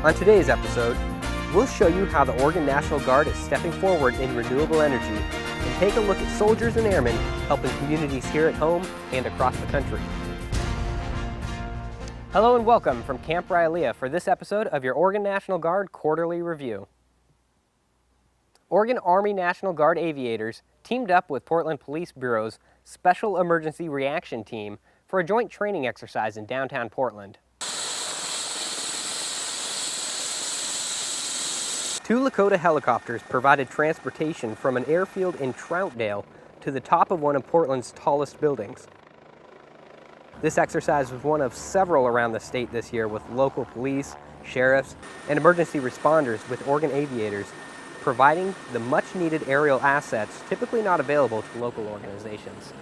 On today's episode, we'll show you how the Oregon National Guard is stepping forward in renewable energy and take a look at soldiers and airmen helping communities here at home and across the country. Hello and welcome from Camp Rylea for this episode of your Oregon National Guard Quarterly Review. Oregon Army National Guard aviators teamed up with Portland Police Bureau's Special Emergency Reaction Team for a joint training exercise in downtown Portland. Two Lakota helicopters provided transportation from an airfield in Troutdale to the top of one of Portland's tallest buildings. This exercise was one of several around the state this year with local police, sheriffs, and emergency responders with Oregon aviators providing the much-needed aerial assets typically not available to local organizations.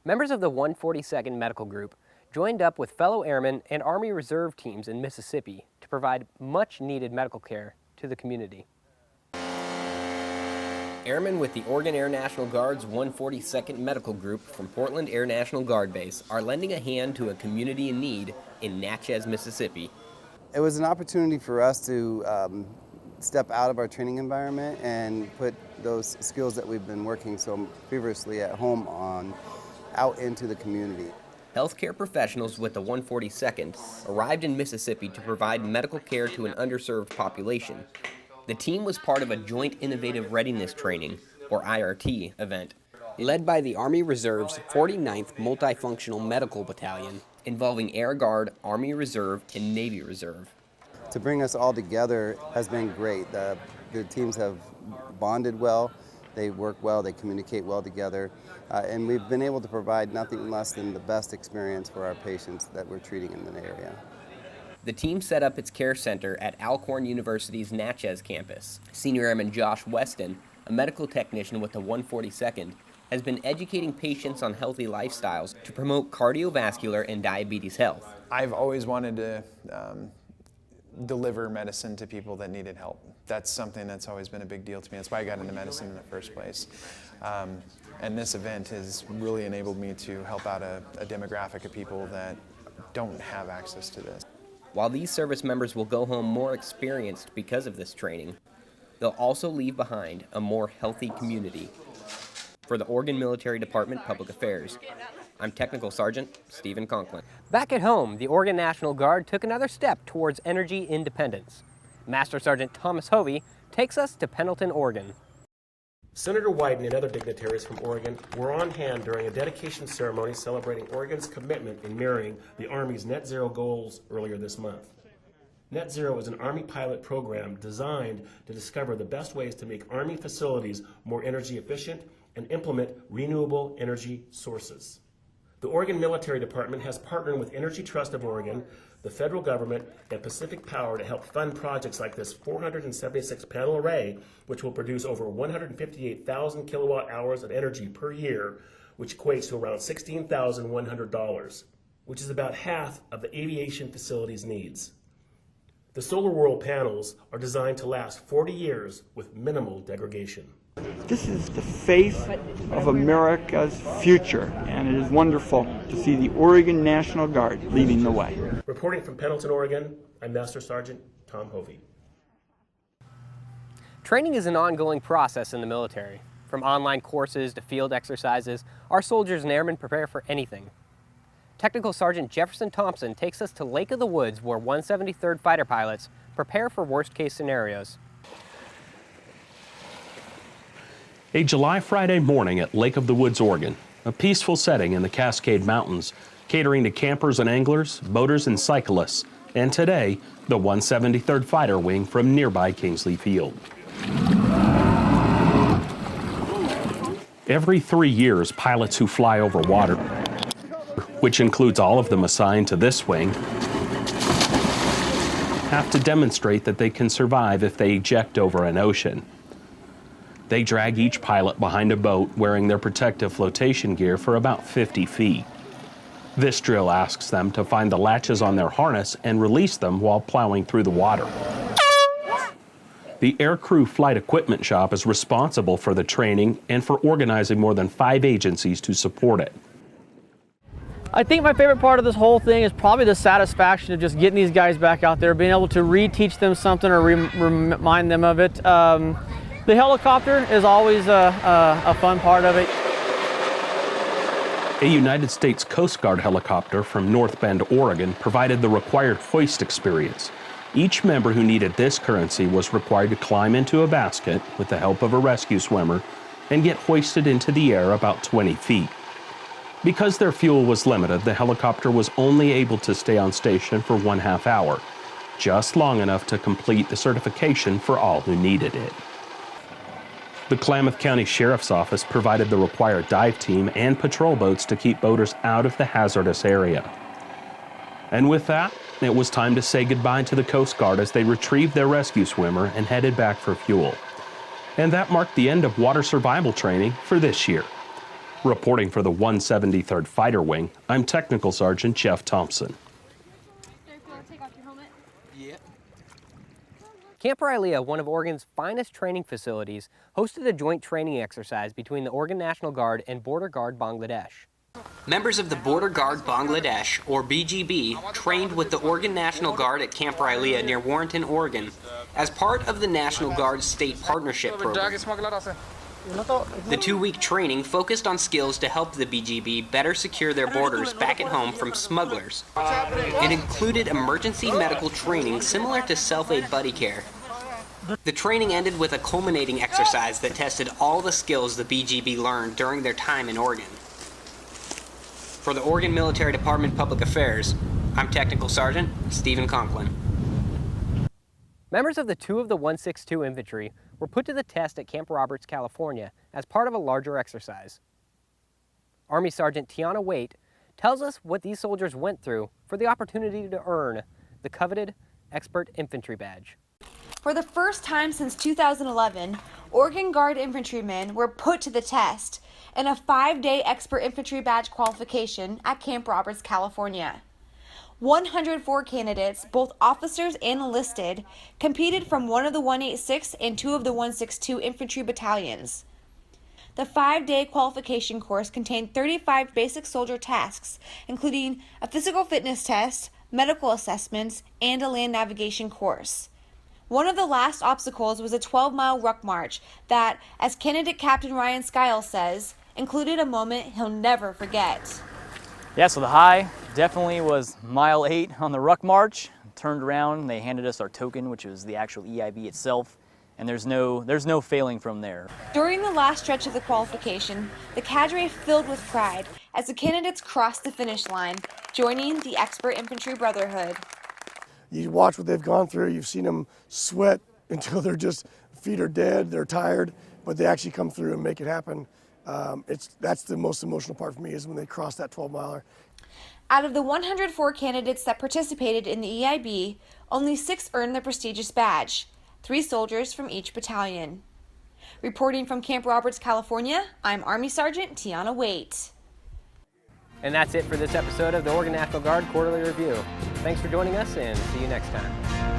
Members of the 142nd Medical Group joined up with fellow airmen and Army Reserve teams in Mississippi to provide much-needed medical care to the community. Airmen with the Oregon Air National Guard's 142nd Medical Group from Portland Air National Guard Base are lending a hand to a community in need in Natchez, Mississippi. It was an opportunity for us to step out of our training environment and put those skills that we've been working so feverishly at home on out into the community. Healthcare professionals with the 142nd arrived in Mississippi to provide medical care to an underserved population. The team was part of a Joint Innovative Readiness Training, or IRT, event, led by the Army Reserve's 49th Multifunctional Medical Battalion, involving Air Guard, Army Reserve, and Navy Reserve. To bring us all together has been great. The teams have bonded well, they work well, they communicate well together, and we've been able to provide nothing less than the best experience for our patients that we're treating in the area. The team set up its care center at Alcorn University's Natchez campus. Senior Airman Josh Weston, a medical technician with the 142nd, has been educating patients on healthy lifestyles to promote cardiovascular and diabetes health. I've always wanted to deliver medicine to people that needed help. That's something that's always been a big deal to me. That's why I got into medicine in the first place. And this event has really enabled me to help out a demographic of people that don't have access to this. While these service members will go home more experienced because of this training, they'll also leave behind a more healthy community. For the Oregon Military Department Public Affairs, I'm Technical Sergeant Stephen Conklin. Back at home, the Oregon National Guard took another step towards energy independence. Master Sergeant Thomas Hovey takes us to Pendleton, Oregon. Senator Wyden and other dignitaries from Oregon were on hand during a dedication ceremony celebrating Oregon's commitment in mirroring the Army's net zero goals earlier this month. Net Zero is an Army pilot program designed to discover the best ways to make Army facilities more energy efficient and implement renewable energy sources. The Oregon Military Department has partnered with Energy Trust of Oregon, the federal government, and Pacific Power to help fund projects like this 476 panel array, which will produce over 158,000 kilowatt hours of energy per year, which equates to around $16,100, which is about half of the aviation facility's needs. The Solar World panels are designed to last 40 years with minimal degradation. This is the face of America's future, and it is wonderful to see the Oregon National Guard leading the way. Reporting from Pendleton, Oregon, I'm Master Sergeant Tom Hovey. Training is an ongoing process in the military. From online courses to field exercises, our soldiers and airmen prepare for anything. Technical Sergeant Jefferson Thompson takes us to Lake of the Woods, where 173rd Fighter pilots prepare for worst-case scenarios. A July Friday morning at Lake of the Woods, Oregon, a peaceful setting in the Cascade Mountains, catering to campers and anglers, boaters and cyclists, and today, the 173rd Fighter Wing from nearby Kingsley Field. Every 3 years, pilots who fly over water, which includes all of them assigned to this wing, have to demonstrate that they can survive if they eject over an ocean. They drag each pilot behind a boat wearing their protective flotation gear for about 50 feet. This drill asks them to find the latches on their harness and release them while plowing through the water. The Aircrew Flight Equipment Shop is responsible for the training and for organizing more than 5 agencies to support it. I think my favorite part of this whole thing is probably the satisfaction of just getting these guys back out there, being able to reteach them something or remind them of it. The helicopter is always a fun part of it. A United States Coast Guard helicopter from North Bend, Oregon provided the required hoist experience. Each member who needed this currency was required to climb into a basket with the help of a rescue swimmer and get hoisted into the air about 20 feet. Because their fuel was limited, the helicopter was only able to stay on station for 1/2 hour, just long enough to complete the certification for all who needed it. The Klamath County Sheriff's Office provided the required dive team and patrol boats to keep boaters out of the hazardous area. And with that, it was time to say goodbye to the Coast Guard as they retrieved their rescue swimmer and headed back for fuel. And that marked the end of water survival training for this year. Reporting for the 173rd Fighter Wing, I'm Technical Sergeant Jeff Thompson. Camp Rylea, one of Oregon's finest training facilities, hosted a joint training exercise between the Oregon National Guard and Border Guard Bangladesh. Members of the Border Guard Bangladesh, or BGB, trained with the Oregon National Guard at Camp Rylea near Warrenton, Oregon, as part of the National Guard's State Partnership Program. The 2-week training focused on skills to help the BGB better secure their borders back at home from smugglers. It included emergency medical training similar to self-aid buddy care. The training ended with a culminating exercise that tested all the skills the BGB learned during their time in Oregon. For the Oregon Military Department Public Affairs, I'm Technical Sergeant Stephen Conklin. Members of the 2 of the 162 Infantry were put to the test at Camp Roberts, California, as part of a larger exercise. Army Sergeant Tiana Waite tells us what these soldiers went through for the opportunity to earn the coveted Expert Infantry Badge. For the first time since 2011, Oregon Guard infantrymen were put to the test in a 5-day Expert Infantry Badge qualification at Camp Roberts, California. 104 candidates, both officers and enlisted, competed from one of the 186 and 2 of the 162 infantry battalions. The 5-day qualification course contained 35 basic soldier tasks, including a physical fitness test, medical assessments, and a land navigation course. One of the last obstacles was a 12-mile ruck march that, as candidate Captain Ryan Skiles says, included a moment he'll never forget. Yeah, so the high definitely was mile 8 on the ruck march. Turned around, they handed us our token, which was the actual EIB itself, and there's no failing from there. During the last stretch of the qualification, the cadre filled with pride as the candidates crossed the finish line, joining the Expert Infantry Brotherhood. You watch what they've gone through, you've seen them sweat until their feet are dead, they're tired, but they actually come through and make it happen. That's the most emotional part for me, is when they cross that 12-miler. Out of the 104 candidates that participated in the EIB, only 6 earned the prestigious badge, 3 soldiers from each battalion. Reporting from Camp Roberts, California, I'm Army Sergeant Tiana Waite. And that's it for this episode of the Oregon National Guard Quarterly Review. Thanks for joining us, and see you next time.